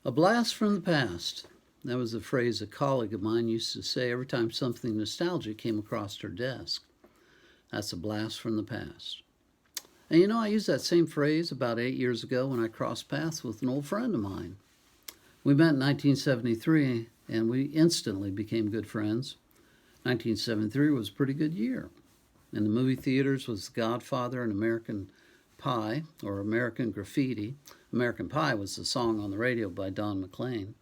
A blast from the past. That was a phrase a colleague of mine used to say every time something nostalgic came across her desk. That's a blast from the past. And I used that same phrase about 8 years ago when I crossed paths with an old friend of mine. We met in 1973 and we instantly became good friends. 1973 was a pretty good year. In the movie theaters was The Godfather and American Pie, or American Graffiti. American Pie was the song on the radio by Don McLean.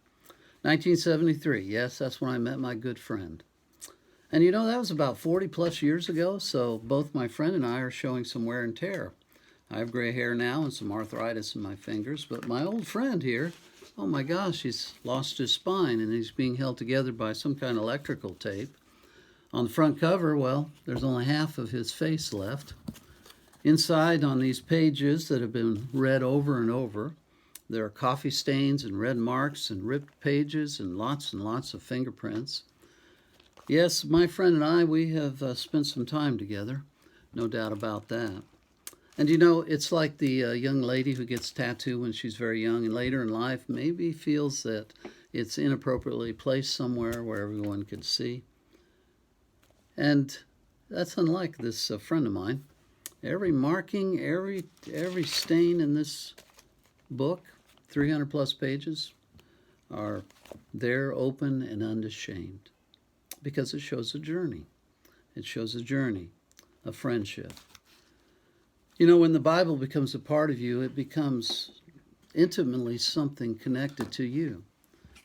1973, yes, that's when I met my good friend. And that was about 40 plus years ago, so both my friend and I are showing some wear and tear. I have gray hair now and some arthritis in my fingers, but my old friend here, oh my gosh, he's lost his spine and he's being held together by some kind of electrical tape. On the front cover, well, there's only half of his face left. Inside, on these pages that have been read over and over, there are coffee stains and red marks and ripped pages and lots of fingerprints. Yes, my friend and I, we have spent some time together, no doubt about that. And it's like the young lady who gets tattooed when she's very young and later in life maybe feels that it's inappropriately placed somewhere where everyone could see. And that's unlike this friend of mine. Every marking, every stain in this book, 300 plus pages, are there open and unashamed because it shows a journey. It shows a journey of friendship. When the Bible becomes a part of you, it becomes intimately something connected to you.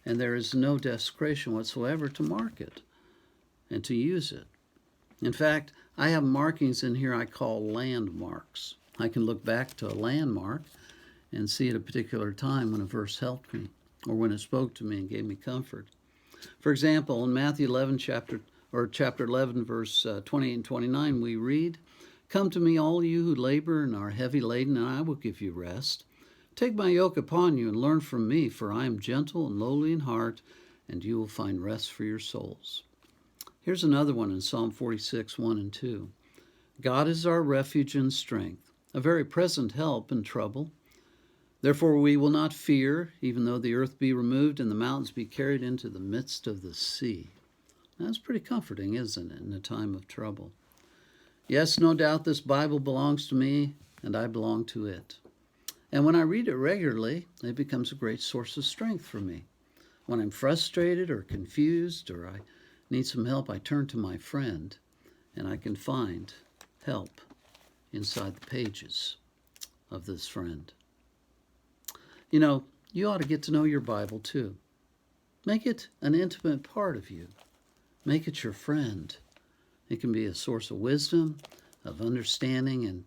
And there is no desecration whatsoever to mark it and to use it. In fact, I have markings in here I call landmarks. I can look back to a landmark and see at a particular time when a verse helped me or when it spoke to me and gave me comfort. For example, in Matthew 11, chapter 11, verse 28 and 29, we read, "Come to me, all you who labor and are heavy laden, and I will give you rest. Take my yoke upon you and learn from me, for I am gentle and lowly in heart, and you will find rest for your souls." Here's another one in Psalm 46, 1 and 2. "God is our refuge and strength, a very present help in trouble. Therefore we will not fear, even though the earth be removed and the mountains be carried into the midst of the sea." That's pretty comforting, isn't it, in a time of trouble? Yes, no doubt this Bible belongs to me, and I belong to it. And when I read it regularly, it becomes a great source of strength for me. When I'm frustrated or confused or I need some help, I turn to my friend, and I can find help inside the pages of this friend. You ought to get to know your Bible too. Make it an intimate part of you. Make it your friend. It can be a source of wisdom, of understanding, and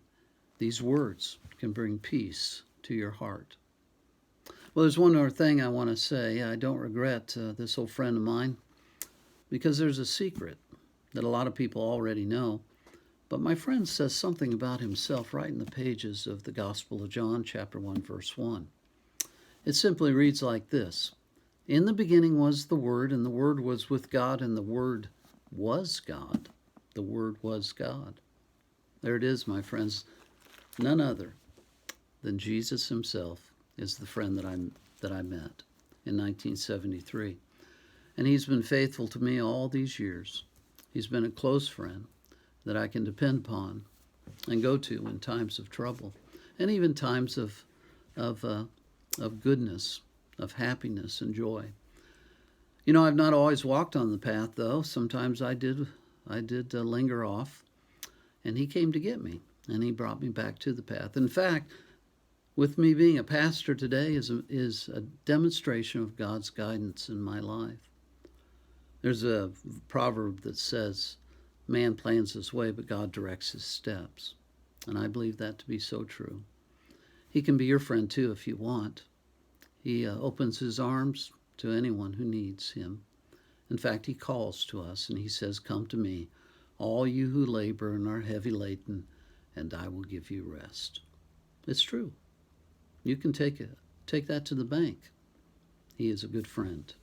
these words can bring peace to your heart. Well, there's one more thing I want to say. I don't regret this old friend of mine because there's a secret that a lot of people already know. But my friend says something about himself right in the pages of the Gospel of John, chapter 1, verse 1. It simply reads like this: "In the beginning was the Word, and the Word was with God, and the Word was God." The Word was God. There it is, my friends. None other than Jesus himself is the friend that I met in 1973. And he's been faithful to me all these years. He's been a close friend that I can depend upon and go to in times of trouble and even times of goodness, of happiness and joy. I've not always walked on the path, though. Sometimes I did linger off, and he came to get me, and he brought me back to the path. In fact, with me being a pastor today is a demonstration of God's guidance in my life. There's a proverb that says, "Man plans his way, but God directs his steps." And I believe that to be so true. He can be your friend too if you want. He opens his arms to anyone who needs him. In fact, he calls to us and he says, "Come to me, all you who labor and are heavy laden, and I will give you rest." It's true. You can take that to the bank. He is a good friend.